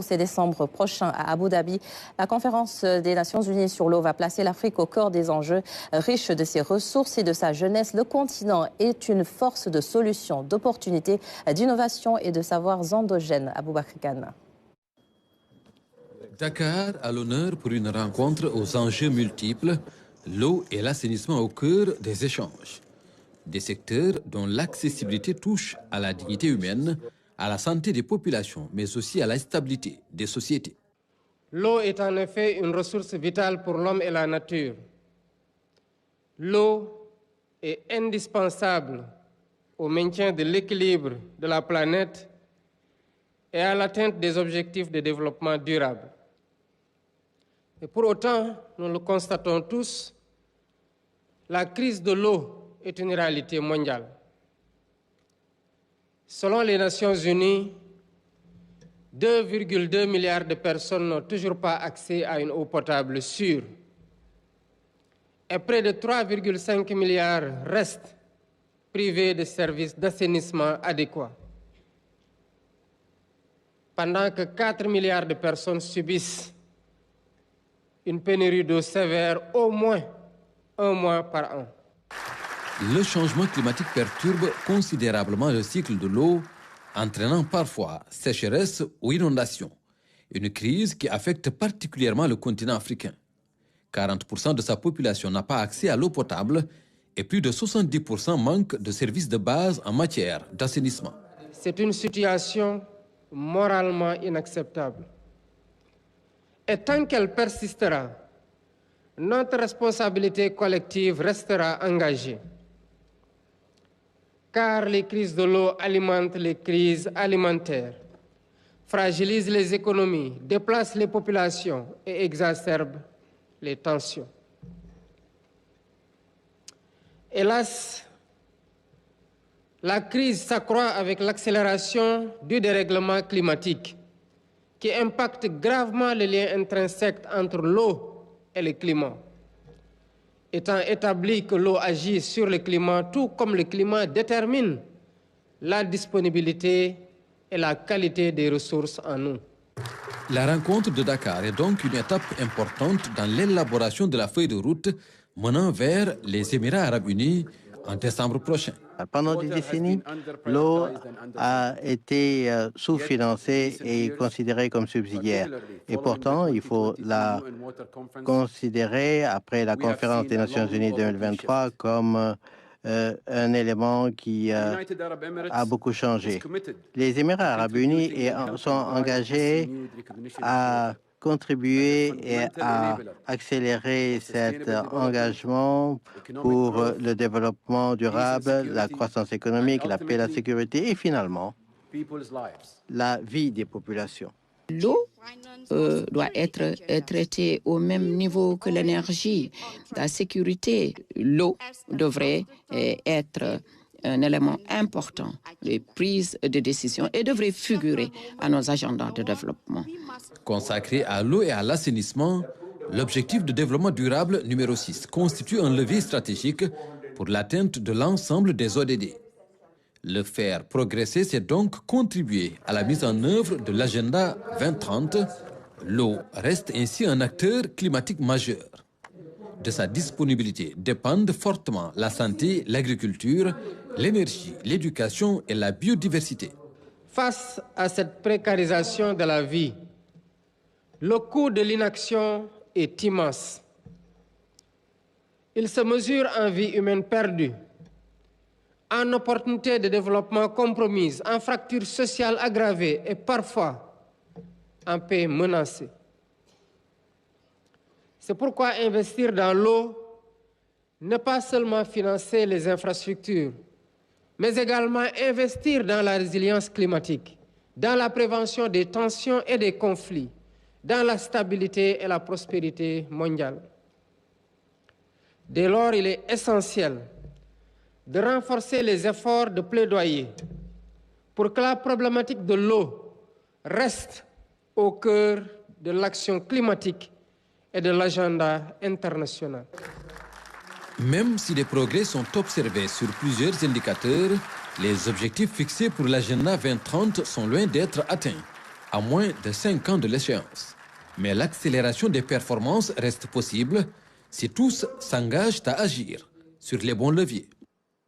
C'est décembre prochain à Abu Dhabi. La conférence des Nations Unies sur l'eau va placer l'Afrique au cœur des enjeux. Riche de ses ressources et de sa jeunesse, le continent est une force de solutions, d'opportunités, d'innovation et de savoirs endogènes. Aboubakr Kane. Dakar à l'honneur pour une rencontre aux enjeux multiples, l'eau et l'assainissement au cœur des échanges. Des secteurs dont l'accessibilité touche à la dignité humaine, à la santé des populations, mais aussi à la stabilité des sociétés. L'eau est en effet une ressource vitale pour l'homme et la nature. L'eau est indispensable au maintien de l'équilibre de la planète et à l'atteinte des objectifs de développement durable. Et pour autant, nous le constatons tous, la crise de l'eau est une réalité mondiale. Selon les Nations Unies, 2,2 milliards de personnes n'ont toujours pas accès à une eau potable sûre. Et près de 3,5 milliards restent privés de services d'assainissement adéquats. Pendant que 4 milliards de personnes subissent une pénurie d'eau sévère au moins un mois par an. Le changement climatique perturbe considérablement le cycle de l'eau, entraînant parfois sécheresse ou inondation. Une crise qui affecte particulièrement le continent africain. 40% de sa population n'a pas accès à l'eau potable et plus de 70% manquent de services de base en matière d'assainissement. C'est une situation moralement inacceptable. Et tant qu'elle persistera, notre responsabilité collective restera engagée. Car les crises de l'eau alimentent les crises alimentaires, fragilisent les économies, déplacent les populations et exacerbent les tensions. Hélas, la crise s'accroît avec l'accélération du dérèglement climatique qui impacte gravement les liens intrinsèques entre l'eau et le climat. Étant établi que l'eau agit sur le climat, tout comme le climat détermine la disponibilité et la qualité des ressources en eau. La rencontre de Dakar est donc une étape importante dans l'élaboration de la feuille de route menant vers les Émirats arabes unis en décembre prochain. Pendant des décennies, l'eau a été sous-financée et considérée comme subsidiaire. Et pourtant, il faut la considérer, après la conférence des Nations Unies 2023, comme un élément qui a beaucoup changé. Les Émirats arabes unis sont engagés à contribuer et à accélérer cet engagement pour le développement durable, la croissance économique, la paix, la sécurité et finalement la vie des populations. L'eau doit être traitée au même niveau que l'énergie. La sécurité, l'eau devrait être un élément important des prises de décision et devrait figurer à nos agendas de développement. Consacré à l'eau et à l'assainissement, l'objectif de développement durable numéro 6 constitue un levier stratégique pour l'atteinte de l'ensemble des ODD. Le faire progresser, c'est donc contribuer à la mise en œuvre de l'agenda 2030. L'eau reste ainsi un acteur climatique majeur. De sa disponibilité dépendent fortement la santé, l'agriculture, l'énergie, l'éducation et la biodiversité. Face à cette précarisation de la vie, le coût de l'inaction est immense. Il se mesure en vie humaine perdue, en opportunités de développement compromises, en fractures sociales aggravées et parfois en paix menacée. C'est pourquoi investir dans l'eau n'est pas seulement financer les infrastructures, mais également investir dans la résilience climatique, dans la prévention des tensions et des conflits, dans la stabilité et la prospérité mondiale. Dès lors, il est essentiel de renforcer les efforts de plaidoyer pour que la problématique de l'eau reste au cœur de l'action climatique et de l'agenda international. Même si des progrès sont observés sur plusieurs indicateurs, les objectifs fixés pour l'agenda 2030 sont loin d'être atteints. à moins de 5 ans de l'échéance. Mais l'accélération des performances reste possible si tous s'engagent à agir sur les bons leviers.